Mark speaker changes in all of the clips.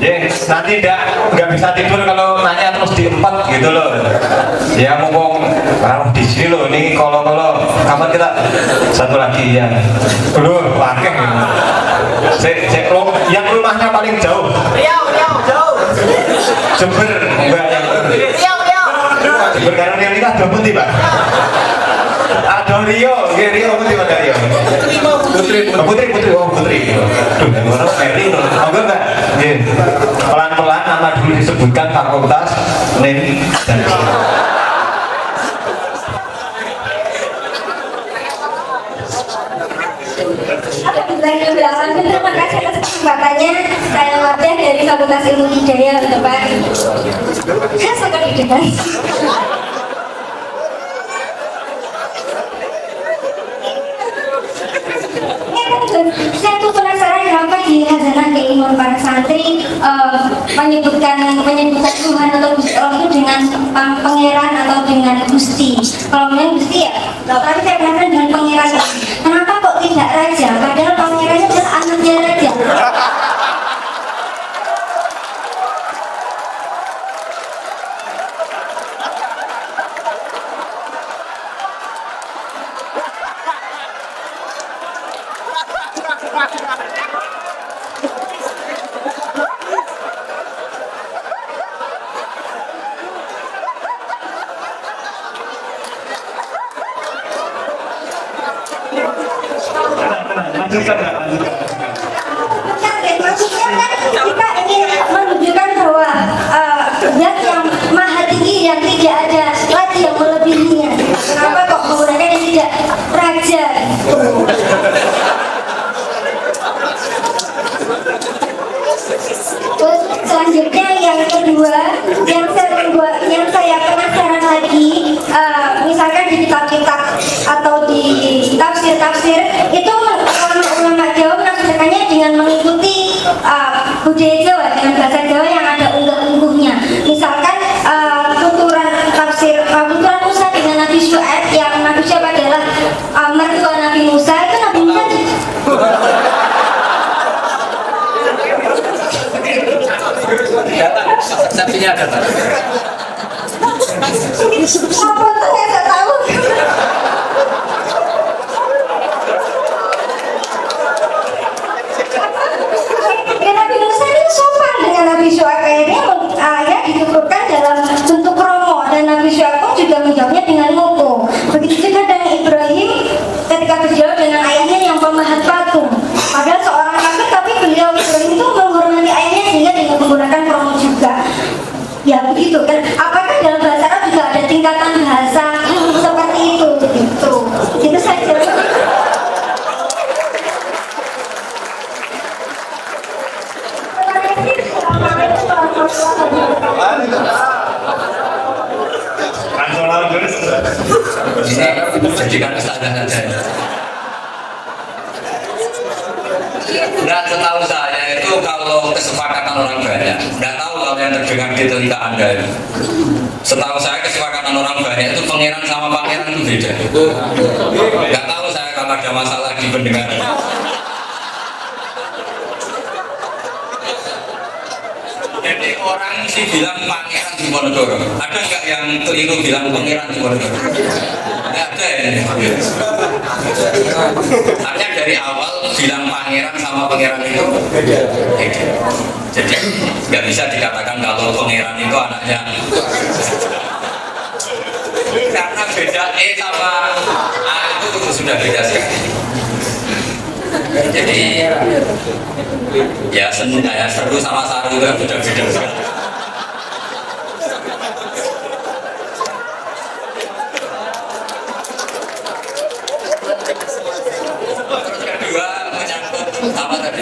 Speaker 1: nanti nggak bisa tidur kalau nanya terus diempat gitu loh. Ya mumpung di sini loh, ini kalau kapan kita satu lagi ya. Aduh, pakai gitu. Yang rumahnya paling jauh.
Speaker 2: Riau jauh.
Speaker 1: Jember, enggak yang
Speaker 2: Riau.
Speaker 1: Jember karena Riau ini kan ada putih Pak. Ada Rio putih ada Rio. Putri. Duh, mana Mary loh. Enggak. Pelan-pelan nama dulu disebutkan fakultas, name dan
Speaker 3: Terima kasih atas kesempatannya. Saya Wabdah dari Fakultas Ilmu Hidayah untuk Pak. Saya suka didengar. Saya tuh penasaran kenapa di Hazanah Keilmuan para santri menyebutkan Tuhan atau Gusti Allah itu dengan pangeran atau dengan Gusti. Kalau memang Gusti ya, tapi saya penasaran dengan pangeran. Kenapa kok tidak raja? Padahal pangerannya adalah anaknya raja. Maksudnya kan kita ingin menunjukkan bahwa zat yang maha tinggi yang tidak ada lagi yang melebihinya. Kenapa kok menggunakan yang tidak raja? Terus selanjutnya yang kedua, yang saya penasaran lagi, misalkan di kitab-kitab atau di tafsir itu ulama Jawa menafsirkannya dengan mengikuti budaya Jawa, dengan bahasa Jawa yang ada unggah-ungguhnya. Misalkan tuturan Musa dengan Nabi Syuaib, yang Nabi Syuaib adalah mertua Nabi Musa, itu Nabi Musa
Speaker 4: sapinya ada Pak.
Speaker 3: apa tuh saya nggak tahu. Nabi Musa ini sopan dengan Nabi Syuaib, akhirnya ya dituturkan dalam bentuk romo, dan Nabi Syuaib pun juga menjawabnya dengan ngoko. Begitu juga dengan Ibrahim ketika berjawab dengan ayahnya yang pemahat patung. Padahal seorang kafir, tapi beliau Ibrahim itu menghormati ayahnya sehingga dengan menggunakan romo juga. Ya begitu kan. Apakah dalam bahasa Arab juga ada tingkatan bahasa seperti itu? Itu saja.
Speaker 4: Ini jadikan kesadaran saja. Nggak, setahu saya itu kalau kesepakatan orang banyak, nggak tahu kalau yang terdengar di telinga Anda itu. Setahu saya kesepakatan orang banyak itu pangeran sama pangeran itu beda. Nggak tahu saya kalau ada masalah di pendengar. Jadi orang sih bilang pangeran di Diponegoro. Ada nggak yang keliru bilang pangeran di Diponegoro? Nggak ada ya. Artinya dari awal bilang pangeran sama pangeran itu beda. Jadi nggak bisa dikatakan kalau pangeran itu anaknya. Karena beda sama A itu sudah beda sekali. Jadi ya seru sama saru itu sudah beda sekali. Kedua menyangkut apa tadi?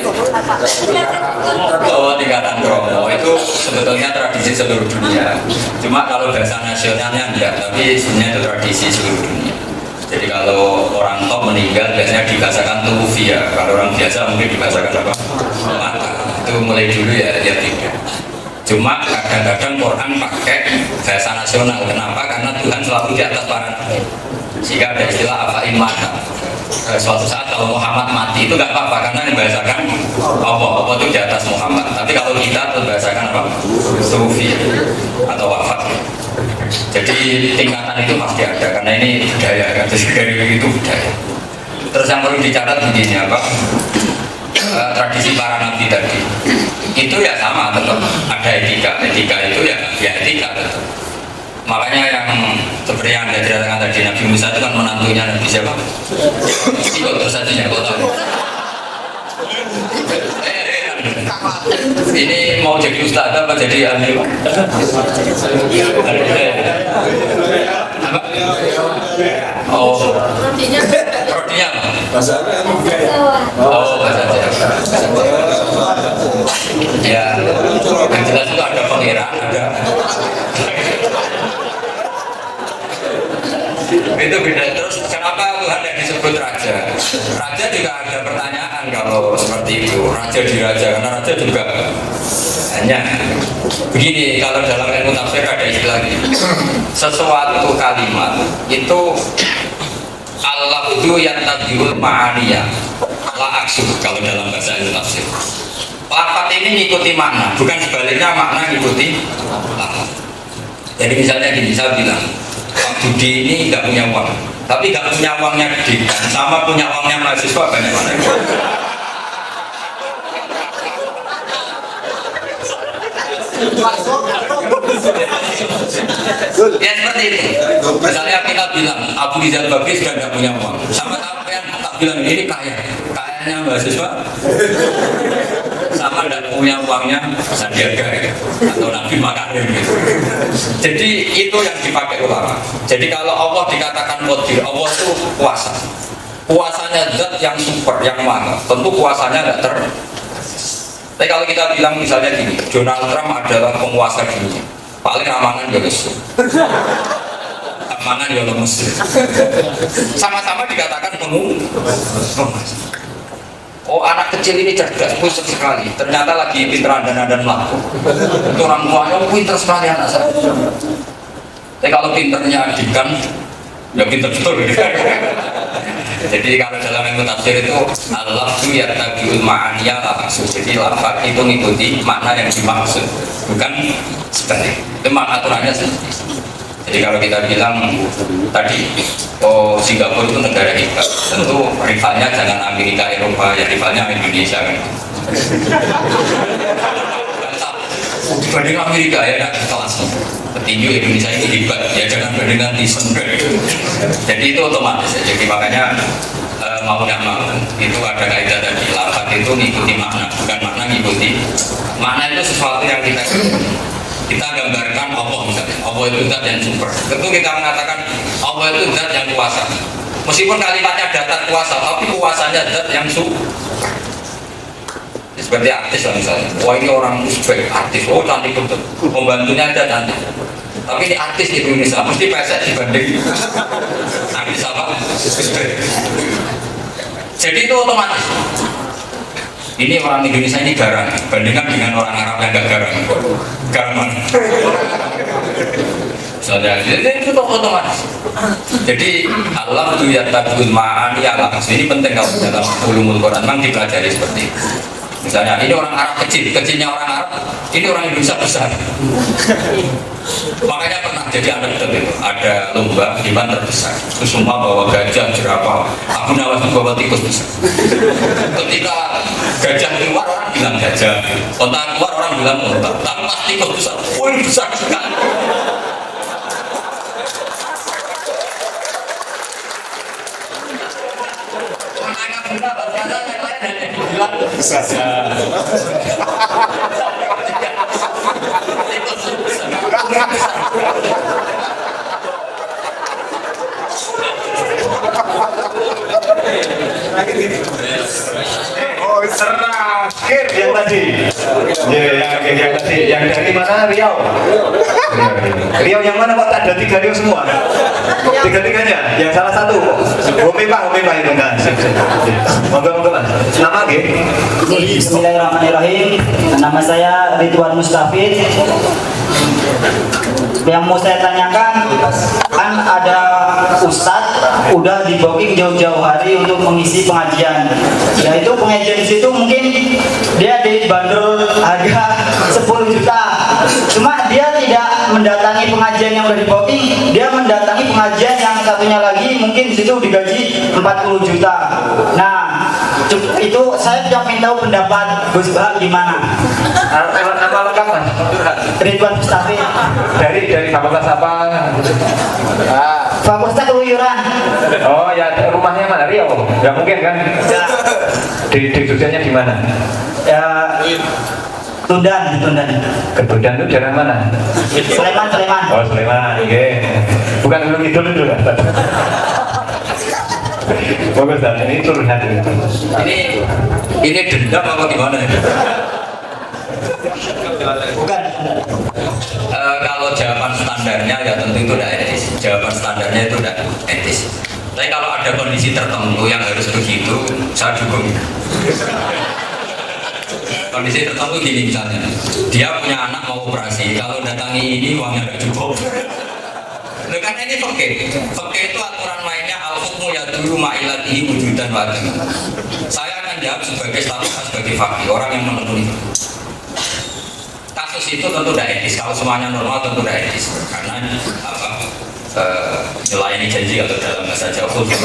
Speaker 4: Bahwa tingkatan Bromo itu sebetulnya tradisi seluruh dunia. Cuma kalau bahasa nasionalnya enggak, tapi sebenarnya itu tradisi seluruh dunia. Jadi kalau orang top meninggal biasanya dibahasakan tuwfiya. Kalau orang biasa mungkin dibahasakan apa? Mata. Itu mulai dulu ya tidak. Cuma kadang-kadang Quran pakai bahasa nasional. Kenapa? Karena Tuhan selalu di atas para nabi. Sehingga ada istilah apa imata. suatu saat kalau Muhammad mati itu nggak apa-apa karena dibahasakan Allah itu di atas Muhammad. Tapi kalau kita terbahasakan apa? Sufi atau wafat. Jadi tingkatan itu pasti ada karena ini budaya kan, jadi dari itu budaya. Terus yang perlu dicatat begini apa? Tradisi para nabi tadi itu ya sama, tetap ada etika itu ya etika tetap. Makanya yang seperti yang Anda ceritakan tadi, Nabi Musa itu kan menantunya Nabi siapa? Ikut terus saja kok tahu. Ini mau jadi ustaz apa jadi ahli? Apa? Oh, rotinya apa?
Speaker 2: Bahasa Arab.
Speaker 4: Oh, bahasa Arab. Ya, yang jelas itu ada pengira, ada. Itu beda. Terus kenapa Tuhan yang disebut raja? Raja juga ada pertanyaan kalau seperti itu. Raja di raja, karena raja juga hanya begini. Kalau dalam ilmu tafsir ada istilah ini. Sesuatu kalimat itu al-lafzu yantabiul ma'aniyah la aksud kalau dalam bahasa ilmu tafsir. Lafaz ini ngikuti makna, bukan sebaliknya makna ngikuti lafaz. Jadi misalnya gini, saya bilang Pak Budi ini nggak punya uang, tapi nggak punya uangnya gede, sama punya uangnya mahasiswa banyak mana? Ya seperti itu. Misalnya kita bilang Abu Rizal Bakri sudah nggak punya uang, sama yang tak bilang ini kayaknya mahasiswa, sama tidak punya uangnya Sandiaga atau Nabi Makarim gitu. Jadi itu yang dipakai ulama. Jadi kalau Allah dikatakan qadir, Allah itu kuasa. Kuasanya zat yang super, yang maha. Tentu kuasanya tidak ter. Tapi kalau kita bilang misalnya gini, Donald Trump adalah penguasa dunia. Paling amangan ya Mesir. Amangan ya Mesir. Sama-sama dikatakan penguasa. Oh anak kecil ini cerdas, pintar sekali. Ternyata lagi pintar dan laku. Itu orang tuanya pintar sekali anak saya. Tapi kalau pintarnya adikan, ya pintar betul. Jadi kalau dalam ilmu tafsir itu al-lafzu yattabi'ul ma'aniya la maksud. Jadi lafaz itu mengikuti makna yang dimaksud, bukan sebalik. Itu makna aturannya sendiri. Jadi kalau kita bilang tadi, oh Singapura itu negara hebat, tentu rivalnya jangan Amerika, Eropa, ya rivalnya Indonesia kan. Dibanding Amerika ya tidak kelas. Petinju Indonesia ini hebat, ya jangan bandingkan Tyson. Jadi itu otomatis. Jadi makanya mau tidak mau itu ada kaidah tadi, lafaz itu mengikuti makna, bukan makna mengikuti. Makna itu sesuatu yang kita gambarkan Allah misalnya, Allah itu zat yang super. Tentu kita mengatakan Allah itu zat yang kuasa. Meskipun kalimatnya datar kuasa, tapi kuasanya zat yang super. Seperti artis lah misalnya, wah ini orang Uzbek, artis, oh cantik betul, pembantunya ada cantik. Tapi ini artis di Indonesia, mesti pesek dibanding artis apa? Uzbek. Jadi itu otomatis. Ini orang Indonesia ini garang, bandingkan dengan orang Arab yang gak garang. Gaman. Jadi itu otomatis. Jadi Allah tu yattabi'ul ma'ani ala maksud. Ini penting kalau dalam ulumul Quran memang dipelajari seperti itu. Misalnya ini orang Arab kecil, kecilnya orang Arab, ini orang Indonesia besar. Makanya pernah jadi ada lomba hewan terbesar. Itu semua bawa gajah, jerapah, Abu Nawas bawa tikus besar. Ketika gajah keluar orang bilang gajah, onta keluar orang bilang onta, tapi pas tikus besar, oh ini besar sekali.
Speaker 2: Oh,
Speaker 1: terakhir yang tadi. Yang tadi, yang dari mana? Riau. Riau yang mana kok tak ada 3 Riau semua? 3-3-nya, yang salah satu. Homepah itu enggak. Monggo Mas. Nama nggih?
Speaker 5: Bismillahirrahmanirrahim. Nama saya Ridwan Mustafid.
Speaker 2: Yang mau saya tanyakan, kan ada ustadz udah di booking jauh-jauh hari untuk mengisi pengajian. Ya itu pengajian di situ mungkin dia dibanderol harga 10 juta. Cuma dia tidak mendatangi pengajian yang udah di booking, dia mendatangi pengajian yang satunya lagi mungkin di situ digaji 40 juta. Nah, itu saya ingin tahu pendapat Gus Bahak gimana?
Speaker 1: Nama lengkap Mas?
Speaker 2: Ridwan Mustafi.
Speaker 1: Dari fakultas apa?
Speaker 2: Fakultas Keluyuran.
Speaker 1: Oh ya, rumahnya mana? Riau? Gak mungkin kan?
Speaker 2: Ya,
Speaker 1: Di Jogjanya di mana?
Speaker 2: ya Tundan.
Speaker 1: Kebudan itu daerah mana?
Speaker 2: Sleman.
Speaker 1: Oh Sleman, oke. Bukan Gunung Kidul itu kan? Bagus dan ini curhat.
Speaker 4: Ini dendam apa gimana?
Speaker 2: Bukan.
Speaker 4: Kalau jawaban standarnya ya tentu itu tidak etis. Jawaban standarnya itu tidak etis. Tapi kalau ada kondisi tertentu yang harus begitu, saya dukung. Kondisi tertentu gini misalnya, dia punya anak mau operasi, kalau datangi ini uangnya nggak cukup. Loh, karena ini fakir itu aturan mainnya al-hukmu yaduru ma'ilatihi wujudan wadam. Saya akan jawab sebagai status sebagai fakir, orang yang menekuni. Kasus itu tentu tidak etis, kalau semuanya normal tentu tidak etis. Karena melayani janji atau dalam bahasa Jawa fakir.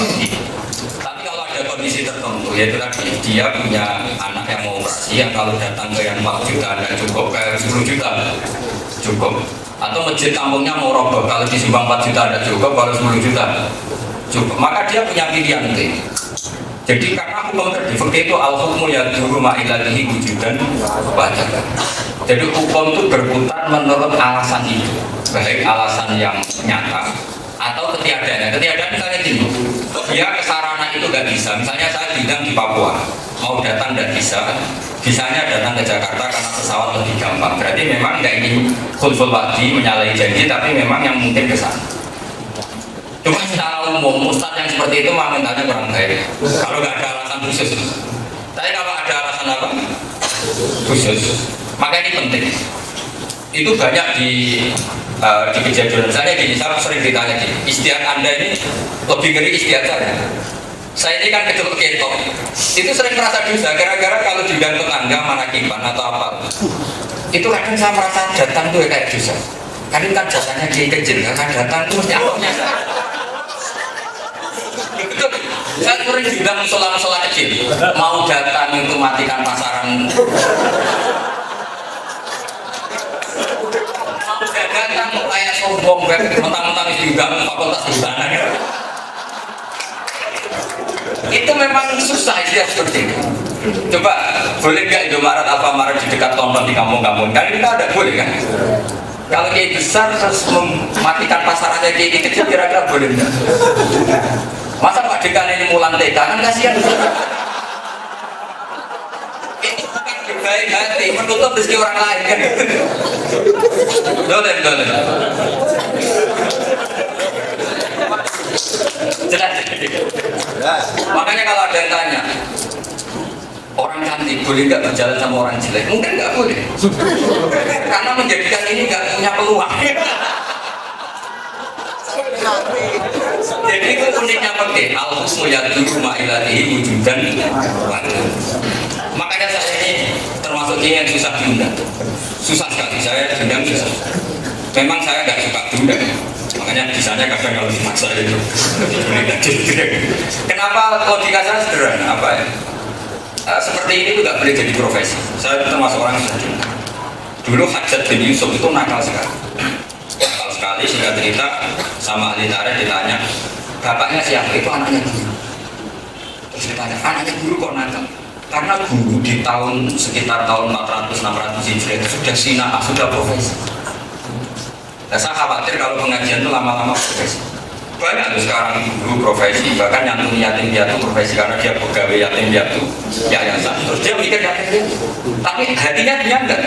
Speaker 4: Tapi kalau ada kondisi tertentu, yaitu tadi dia punya anak yang mau operasi, yang kalau datang ke yang 4 juta tidak cukup, kayak 10 juta cukup. Atau masjid kampungnya mau roboh, kalau disumbang 4 juta tidak cukup, baru 10 juta cukup. Maka dia punya pilihan itu. Jadi karena hukum di fikih itu al-hukmu yaduru ma'ilatihi wujudan wajib. Jadi hukum itu berputar menurut alasan itu, baik alasan yang nyata atau ketiadaan. Ketiadaan misalnya gini, dia ke sarana itu nggak bisa. Misalnya saya bidang di Papua, mau datang nggak bisa. Bisanya datang ke Jakarta karena pesawat lebih gampang. Berarti memang nggak ingin khulful wadi menyalahi janji, tapi memang yang mungkin ke sana. Cuma secara umum, ustadz yang seperti itu mah mentalnya kurang baik. Kalau nggak ada alasan khusus. Tapi kalau ada alasan apa? Khusus. Maka ini penting. Itu banyak di kejadian. Misalnya gini, saya sering ditanya gini, istiadat Anda ini lebih ngeri istiadat saya. Saya ini kan kecil ketok, itu sering merasa dosa gara-gara kalau juga tetangga manakiban atau apa. Itu kadang saya merasa datang tuh kayak dosa. Kadang kan jasanya kiai kecil, kan datang tuh mesti alamnya saya. Betul. Saya sering bilang musola kecil, mau datang itu matikan pasaran. Mau datang kayak sombong, mentang-mentang juga fakultas busana. Itu memang susah istilah seperti itu. Coba boleh nggak Indomaret Alfamaret di dekat tonton di kampung-kampung? Kan kita ada boleh kan? Kalau kiai besar terus mematikan pasarannya kiai kecil kira-kira boleh nggak? Masa Pak Dekan ini mulan TK kan kasihan. Itu bukan berbaik hati, menutup rezeki orang lain kan? Boleh. Jelas. Makanya kalau ada yang tanya, orang cantik boleh nggak berjalan sama orang jelek? Mungkin nggak boleh, karena menjadikan ini nggak punya peluang. Jadi itu uniknya pakai al-hukmu yaduru ma'ilatihi wujudan wajib. Makanya saya ini termasuk yang susah diundang, susah sekali. Saya diundang susah. Memang saya nggak suka diundang. Makanya bisanya kadang kalau dimaksa itu. Kenapa logika saya sederhana? Apa ya? Seperti ini itu nggak boleh jadi profesi. Saya termasuk orang yang sudah. Dulu Hajjaj bin Yusuf itu nakal sekali. Nakal sekali, sehingga cerita sama ahli tarikh ditanya, bapaknya siapa? Itu anaknya guru. Terus ditanya, anaknya guru kok nakal? Karena guru di tahun sekitar tahun 400-600 Hijriah itu sudah sina'ah, sudah profesi. Nah, saya khawatir kalau pengajian itu lama-lama profesi. Banyak tuh sekarang guru profesi, bahkan nyantuni yatim piatu profesi karena dia pegawai yatim piatu yayasan. Terus dia mikir yatim piatu, tapi hatinya dia enggak.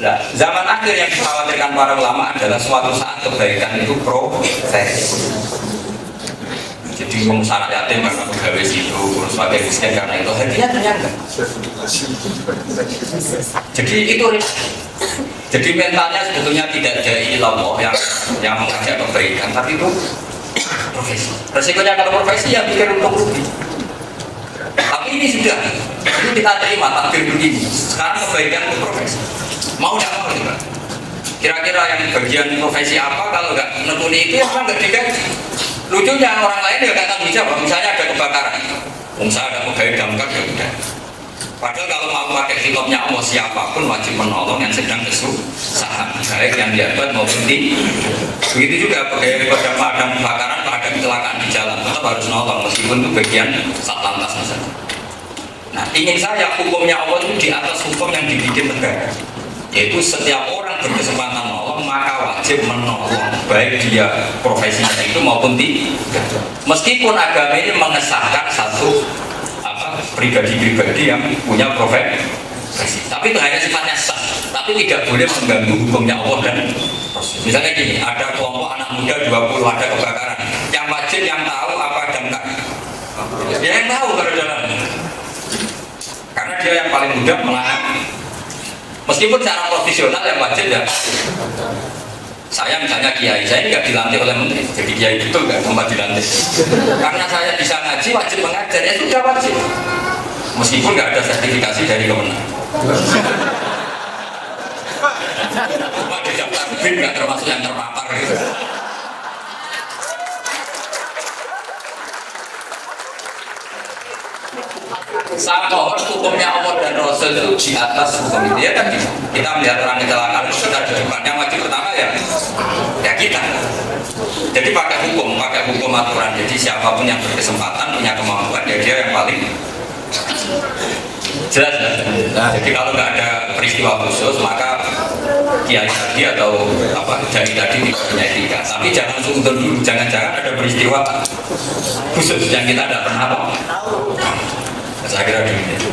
Speaker 4: Nah, zaman akhir yang dikhawatirkan para ulama adalah suatu saat kebaikan itu profesi. Jadi pengusaha yatim karena pegawai situ, terus sebagai miskin karena itu hatinya dia enggak. Jadi itu Jadi mentalnya sebetulnya tidak dari Allah yang mengajak kebaikan, tapi itu profesi. Resikonya kalau profesi ya pikir untung rugi. Tapi ini sudah, ini kita terima takdir begini. Sekarang kebaikan itu profesi. Mau tidak mau juga. Kira-kira yang bagian profesi apa kalau nggak menekuni itu ya memang nggak digaji. Lucunya orang lain ya nggak tanggung jawab. Misalnya ada kebakaran, saya ada pegawai damkar ya udah. Padahal kalau mau pakai filmnya Allah siapapun wajib menolong yang sedang kesusahan, baik yang jabat maupun di. Begitu juga pegawai pemadam kebakaran, pada kecelakaan di jalan, tetap harus nolong meskipun itu bagian satlantas misalnya. Nah, ingin saya hukumnya Allah itu di atas hukum yang dibikin negara, yaitu setiap orang berkesempatan nolong maka wajib menolong, baik dia profesinya itu maupun di. Meskipun agama ini mengesahkan satu pribadi-pribadi yang punya profesi, tapi itu hanya sifatnya sah, tapi tidak boleh mengganggu hukumnya Allah dan Rasul. Misalnya gini, ada kelompok anak muda 20 ada kebakaran, yang wajib yang tahu apa damkar, ya yang tahu kalau jalan, karena dia yang paling mudah melarang. Meskipun secara profesional yang wajib ya. Saya misalnya kiai, saya nggak dilantik oleh menteri, jadi kiai betul nggak tempat dilantik. Karena saya bisa ngaji, wajib mengajar, ya sudah wajib. Meskipun nggak ada sertifikasi dari Kemenang. Cuma di daftar BIN nggak termasuk yang terpapar gitu. Sama hukumnya Allah dan Rasul itu di atas hukum itu ya kan kita melihat orang kecelakaan kita di depan yang wajib pertama ya kita. Jadi pakai hukum aturan. Jadi siapapun yang berkesempatan punya kemampuan ya dia yang paling jelas ya. Jadi kalau nggak ada peristiwa khusus maka kiai tadi atau apa dari tadi tidak punya etika. Tapi jangan sungguh dulu, jangan-jangan ada peristiwa khusus yang kita tidak pernah tahu. Saya kira demikian.